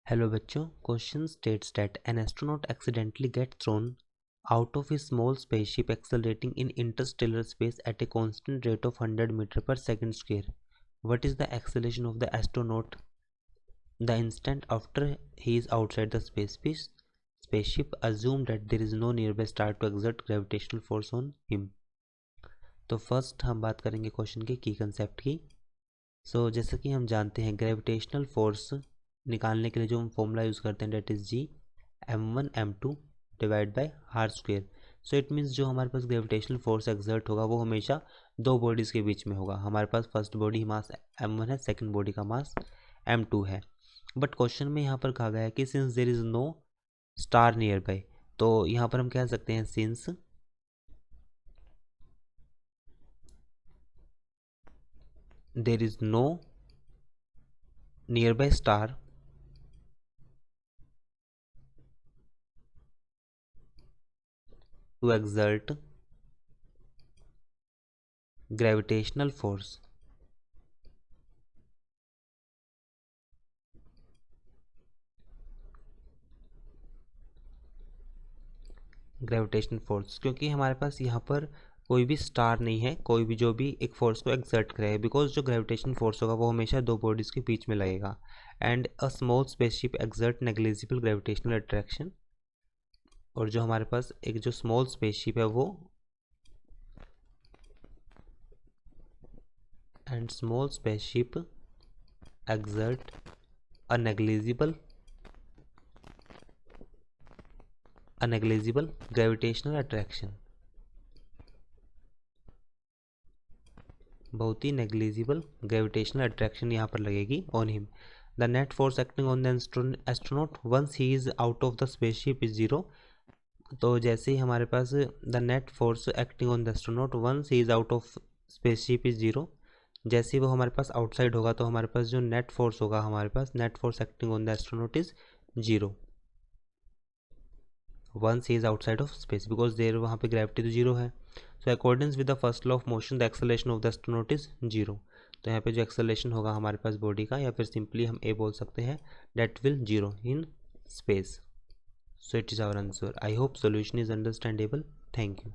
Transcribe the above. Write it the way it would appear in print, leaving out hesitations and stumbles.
Hello बच्चों, question states that an astronaut accidentally get thrown out of a small spaceship accelerating in interstellar space at a constant rate of 100 meter per second square. What is the acceleration of the astronaut the instant after he is outside the spaceship? Assume that there is no nearby star to exert gravitational force on him. तो first हम बात करेंगे question के की concept की. सो जैसा कि हम जानते हैं ग्रेविटेशनल फोर्स निकालने के लिए जो हम फॉर्मूला यूज़ करते हैं that is G m1 m2 divide by r square. So it means जो हमारे पास ग्रेविटेशनल फोर्स एक्सर्ट होगा वो हमेशा दो बॉडीज़ के बीच में होगा. हमारे पास फर्स्ट बॉडी मास m1 है, सेकंड बॉडी का मास m2 है. बट क्वेश्चन में यहाँ पर कहा गया है कि since there is no star nearby, तो यहाँ पर हम कह सकते हैं since there is no nearby star to exert gravitational force. Gravitational force क्योंकि हमारे पास यहाँ पर कोई भी स्टार नहीं है, कोई भी जो भी एक फोर्स को एक्सर्ट करेगा, बिकॉज जो ग्रेविटेशनल फोर्स होगा वो हमेशा दो बॉडीज़ के बीच में लगेगा. And a small spaceship exert negligible gravitational attraction. और जो हमारे पास एक जो स्मॉल स्पेसशिप है वो and small spaceship exert a negligible gravitational attraction. बहुत ही नेग्लिजिबल ग्रेविटेशनल अट्रैक्शन यहाँ पर लगेगी on him. The net force acting on the astronaut once he is out of the spaceship is zero. तो जैसे ही हमारे पास the net force acting on the astronaut once he is out of spaceship is zero, जैसे ही वो हमारे पास outside होगा तो हमारे पास जो नेट फोर्स होगा, हमारे पास net force acting on the astronaut is zero once he is outside of space because there वहाँ पे ग्रेविटी तो जीरो है. So according with the first law of motion the acceleration of the astronaut is zero. तो यहाँ पे जो acceleration होगा हमारे पास बॉडी का, या फिर सिंपली हम ए बोल सकते हैं that will zero in space. So it is our answer. I hope solution is understandable. Thank you.